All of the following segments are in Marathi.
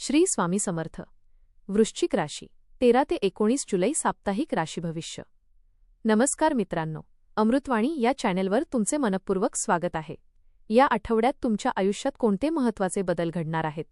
श्री स्वामी समर्थ. वृश्चिक राशी 13 ते 19 जुलै साप्ताहिक राशी भविष्य. नमस्कार मित्रांनो, अमृतवाणी या चॅनेलवर तुमचे मनपूर्वक स्वागत आहे. या आठवड्यात तुमच्या आयुष्यात कोणते महत्त्वाचे बदल घडणार आहेत?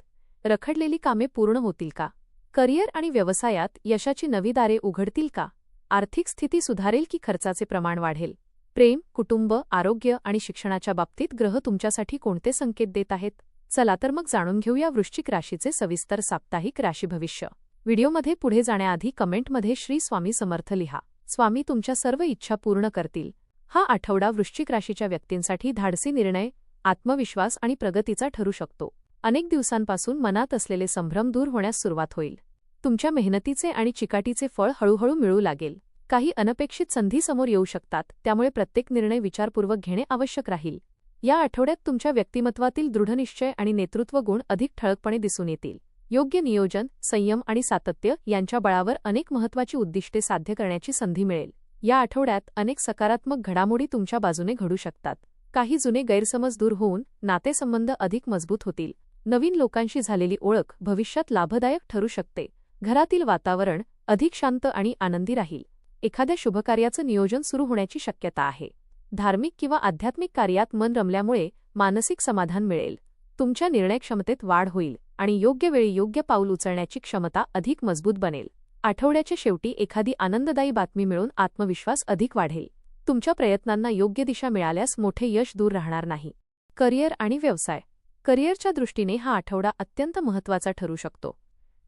रखडलेली कामे पूर्ण होतील का? करिअर आणि व्यवसायात यशाची नवी दारे उघडतील का? आर्थिक स्थिती सुधारेल की खर्चाचे प्रमाण वाढेल? प्रेम, कुटुंब, आरोग्य आणि शिक्षणाच्या बाबतीत ग्रह तुमच्यासाठी कोणते संकेत देत आहेत? चला तर मग जाणून घेऊया वृश्चिक राशीचे सविस्तर साप्ताहिक राशी भविष्य. व्हिडिओमध्ये पुढे जाण्याआधी कमेंटमध्ये श्री स्वामी समर्थ लिहा. स्वामी तुमच्या सर्व इच्छा पूर्ण करतील. हा आठवडा वृश्चिक राशीच्या व्यक्तींसाठी धाडसी निर्णय, आत्मविश्वास आणि प्रगतीचा ठरू शकतो. अनेक दिवसांपासून मनात असलेले संभ्रम दूर होण्यास सुरुवात होईल. तुमच्या मेहनतीचे आणि चिकाटीचे फळ हळूहळू मिळू लागेल. काही अनपेक्षित संधी समोर येऊ शकतात, त्यामुळे प्रत्येक निर्णय विचारपूर्वक घेणे आवश्यक राहील. या आठवड्यात तुमच्या व्यक्तिमत्वातील दृढनिश्चय आणि नेतृत्व गुण अधिक ठळकपणे दिसून येतील. योग्य नियोजन, संयम आणि सातत्य यांच्या बळावर अनेक महत्त्वाची उद्दिष्टे साध्य करण्याची संधी मिळेल. या आठवड्यात अनेक सकारात्मक घडामोडी तुमच्या बाजूने घडू शकतात. काही जुने गैरसमज दूर होऊन नातेसंबंध अधिक मजबूत होतील. नवीन लोकांशी झालेली ओळख भविष्यात लाभदायक ठरू शकते. घरातील वातावरण अधिक शांत आणि आनंदी राहील. एखाद्या शुभकार्याचं नियोजन सुरू होण्याची शक्यता आहे. धार्मिक किंवा आध्यात्मिक कार्यात मन रमल्यामुळे मानसिक समाधान मिळेल. तुमच्या निर्णयक्षमतेत वाढ होईल आणि योग्य वेळी योग्य पाऊल उचलण्याची क्षमता अधिक मजबूत बनेल. आठवड्याच्या शेवटी एखादी आनंददायी बातमी मिळून आत्मविश्वास अधिक वाढेल. तुमच्या प्रयत्नांना योग्य दिशा मिळाल्यास मोठे यश दूर राहणार नाही. करिअर आणि व्यवसाय. करिअरच्या दृष्टीने हा आठवडा अत्यंत महत्त्वाचा ठरू शकतो.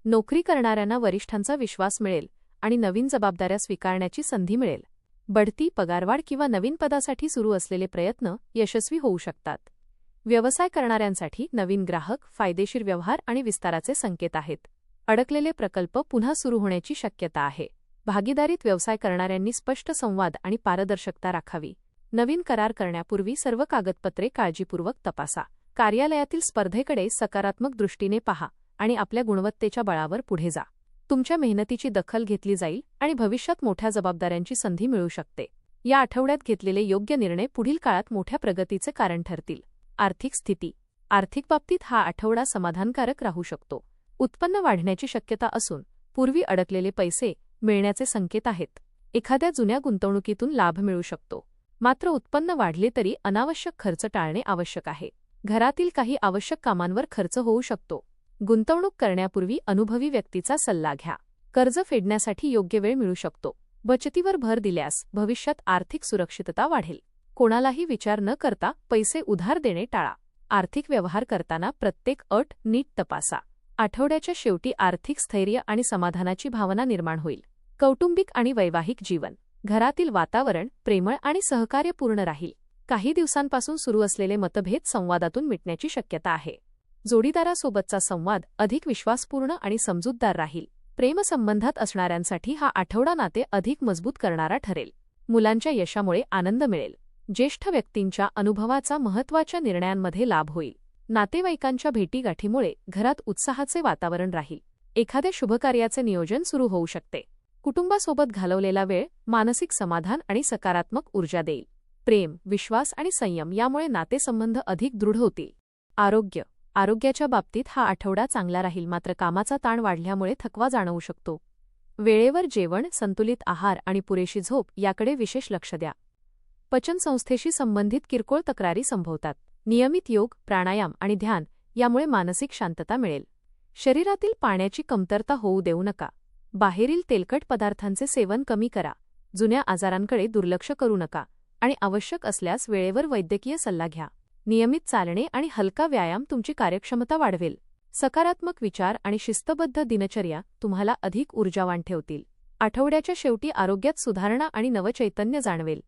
नोकरी करणाऱ्यांना वरिष्ठांचा विश्वास मिळेल आणि नवीन जबाबदाऱ्या स्वीकारण्याची संधी मिळेल. बढती, पगारवाढ किंवा नवीन पदासाठी सुरू असलेले प्रयत्न यशस्वी होऊ शकतात. व्यवसाय करणाऱ्यांसाठी नवीन ग्राहक, फायदेशीर व्यवहार आणि विस्ताराचे संकेत आहेत. अडकलेले प्रकल्प पुन्हा सुरू होण्याची शक्यता आहे. भागीदारीत व्यवसाय करणाऱ्यांनी स्पष्ट संवाद आणि पारदर्शकता राखावी. नवीन करार करण्यापूर्वी सर्व कागदपत्रे काळजीपूर्वक तपासा. कार्यालयातील स्पर्धेकडे सकारात्मक दृष्टीने पहा आणि आपल्या गुणवत्तेच्या बळावर पुढे जा. तुमच्या मेहनतीची दखल घेतली जाईल आणि भविष्यात मोठ्या जबाबदाऱ्यांची संधी मिळू शकते. या आठवड्यात घेतलेले योग्य निर्णय पुढील काळात मोठ्या प्रगतीचे कारण ठरतील. आर्थिक स्थिती. आर्थिक बाबतीत हा आठवडा समाधानकारक राहू शकतो. उत्पन्न वाढण्याची शक्यता असून पूर्वी अडकलेले पैसे मिळण्याचे संकेत आहेत. एखाद्या जुन्या गुंतवणुकीतून लाभ मिळू शकतो. मात्र उत्पन्न वाढले तरी अनावश्यक खर्च टाळणे आवश्यक आहे. घरातील काही आवश्यक कामांवर खर्च होऊ शकतो. गुंतवणूक करण्यापूर्वी अनुभवी व्यक्तीचा सल्ला घ्या. कर्ज फेडण्यासाठी योग्य वेळ मिळू शकतो. बचतीवर भर दिल्यास भविष्यात आर्थिक सुरक्षितता वाढेल. कोणालाही विचार न करता पैसे उधार देणे टाळा. आर्थिक व्यवहार करताना प्रत्येक अट नीट तपासा. आठवड्याच्या शेवटी आर्थिक स्थैर्य आणि समाधानाची भावना निर्माण होईल. कौटुंबिक आणि वैवाहिक जीवन. घरातील वातावरण प्रेमळ आणि सहकार्यपूर्ण राहील. काही दिवसांपासून सुरू असलेले मतभेद संवादातून मिटण्याची शक्यता आहे. जोडीदारासोबतचा संवाद अधिक विश्वासपूर्ण आणि समजूतदार राहील. प्रेमसंबंधात असणाऱ्यांसाठी हा आठवडा नाते अधिक मजबूत करणारा ठरेल. मुलांच्या यशामुळे आनंद मिळेल. ज्येष्ठ व्यक्तींच्या अनुभवाचा महत्त्वाच्या निर्णयांमध्ये लाभ होईल. नातेवाईकांच्या भेटीगाठीमुळे घरात उत्साहाचे वातावरण राहील. एखाद्या शुभकार्याचे नियोजन सुरू होऊ शकते. कुटुंबासोबत घालवलेला वेळ मानसिक समाधान आणि सकारात्मक ऊर्जा देईल. प्रेम, विश्वास आणि संयम यामुळे नातेसंबंध अधिक दृढ होतील. आरोग्य. आरोग्याच्या बाबतीत हा आठवडा चांगला राहील, मात्र कामाचा ताण वाढल्यामुळे थकवा जाणवू शकतो. वेळेवर जेवण, संतुलित आहार आणि पुरेशी झोप याकडे विशेष लक्ष द्या. पचनसंस्थेशी संबंधित किरकोळ तक्रारी संभवतात. नियमित योग, प्राणायाम आणि ध्यान यामुळे मानसिक शांतता मिळेल. शरीरातील पाण्याची कमतरता होऊ देऊ नका. बाहेरील तेलकट पदार्थांचे सेवन कमी करा. जुन्या आजारांकडे दुर्लक्ष करू नका आणि आवश्यक असल्यास वेळेवर वैद्यकीय सल्ला घ्या. नियमित चालणे आणि हलका व्यायाम तुमची कार्यक्षमता वाढवेल. सकारात्मक विचार आणि शिस्तबद्ध दिनचर्या तुम्हाला अधिक ऊर्जावान ठेवतील. आठवड्याच्या शेवटी आरोग्यात सुधारणा आणि नवचैतन्य जाणवेल.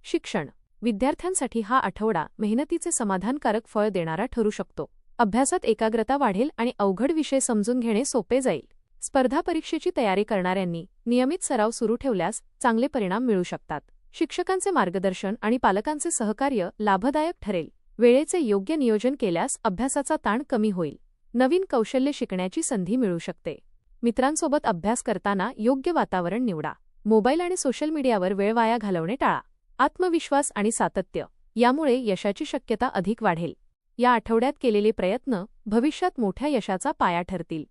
शिक्षण. विद्यार्थ्यांसाठी हा आठवडा मेहनतीचे समाधानकारक फळ देणारा ठरू शकतो. अभ्यासात एकाग्रता वाढेल आणि अवघड विषय समजून घेणे सोपे जाईल. स्पर्धा परीक्षेची तयारी करणाऱ्यांनी नियमित सराव सुरू ठेवल्यास चांगले परिणाम मिळू शकतात. शिक्षकांचे मार्गदर्शन आणि पालकांचे सहकार्य लाभदायक ठरेल. वेळेचे योग्य नियोजन केल्यास अभ्यासाचा ताण कमी होईल. नवीन कौशल्य शिकण्याची संधी मिळू शकते. मित्रांसोबत अभ्यास करताना योग्य वातावरण निवडा. मोबाईल आणि सोशल मीडियावर वेळ वाया घालवणे टाळा. आत्मविश्वास आणि सातत्य यामुळे यशाची शक्यता अधिक वाढेल. या आठवड्यात केलेले प्रयत्न भविष्यात मोठ्या यशाचा पाया ठरतील.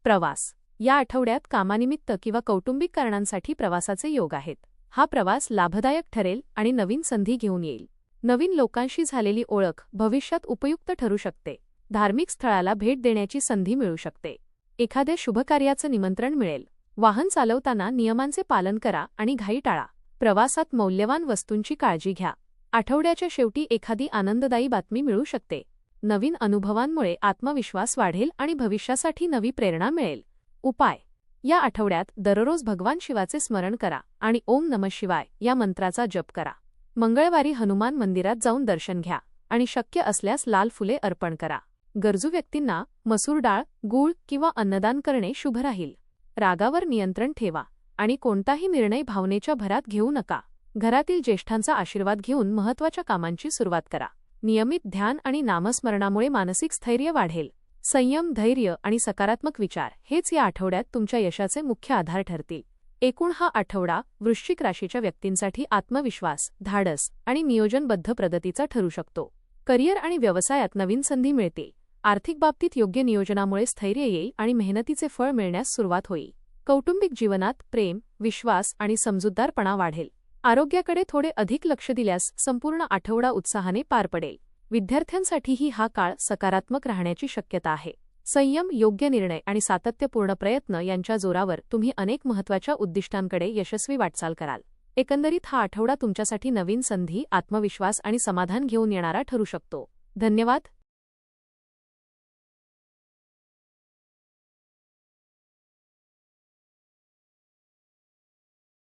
प्रवास. या आठवड्यात कामानिमित्त किंवा कौटुंबिक कारणांसाठी प्रवासाचे योग आहेत. हा प्रवास लाभदायक ठरेल आणि नवीन संधी घेऊन येईल. नवीन लोकांशी झालेली ओळख भविष्यात उपयुक्त ठरू शकते. धार्मिक स्थळाला भेट देण्याची संधी मिळू शकते. एखाद्या शुभकार्याचं निमंत्रण मिळेल. वाहन चालवताना नियमांचे पालन करा आणि घाई टाळा. प्रवासात मौल्यवान वस्तूंची काळजी घ्या. आठवड्याच्या शेवटी एखादी आनंददायी बातमी मिळू शकते. नवीन अनुभवांमुळे आत्मविश्वास वाढेल आणि भविष्यासाठी नवी प्रेरणा मिळेल. उपाय. या आठवड्यात दररोज भगवान शिवाचे स्मरण करा आणि ओम नमः शिवाय या मंत्राचा जप करा. मंगळवारी हनुमान मंदिरात जाऊन दर्शन घ्या आणि शक्य असल्यास लाल फुले अर्पण करा. गरजू व्यक्तींना मसूर डाळ, गूळ किंवा अन्नदान करणे शुभ राहील. रागावर नियंत्रण ठेवा आणि कोणताही निर्णय भावनेच्या भरात घेऊ नका. घरातील ज्येष्ठांचा आशीर्वाद घेऊन महत्त्वाच्या कामांची सुरुवात करा. नियमित ध्यान आणि नामस्मरणामुळे मानसिक स्थैर्य वाढेल. संयम, धैर्य आणि सकारात्मक विचार हेच या आठवड्यात तुमच्या यशाचे मुख्य आधार ठरतील. एकूण हा आठवडा वृश्चिक राशीच्या व्यक्तींसाठी आत्मविश्वास, धाडस आणि नियोजनबद्ध प्रगतीचा ठरू शकतो. करिअर आणि व्यवसायात नवीन संधी मिळतील. आर्थिक बाबतीत योग्य नियोजनामुळे स्थैर्य येईल आणि मेहनतीचे फळ मिळण्यास सुरुवात होईल. कौटुंबिक जीवनात प्रेम, विश्वास आणि समजूतदारपणा वाढेल. आरोग्याकडे थोडे अधिक लक्ष दिल्यास संपूर्ण आठवडा उत्साहाने पार पडेल. विद्यार्थ्यांसाठीही हा काळ सकारात्मक राहण्याची शक्यता आहे. संयम, योग्य निर्णय आणि सातत्यपूर्ण प्रयत्न यांच्या जोरावर तुम्ही अनेक महत्त्वाच्या उद्दिष्टांकडे यशस्वी वाटचाल कराल. एकंदरीत हा आठवडा तुमच्यासाठी नवीन संधी, आत्मविश्वास आणि समाधान घेऊन येणारा ठरू शकतो. धन्यवाद.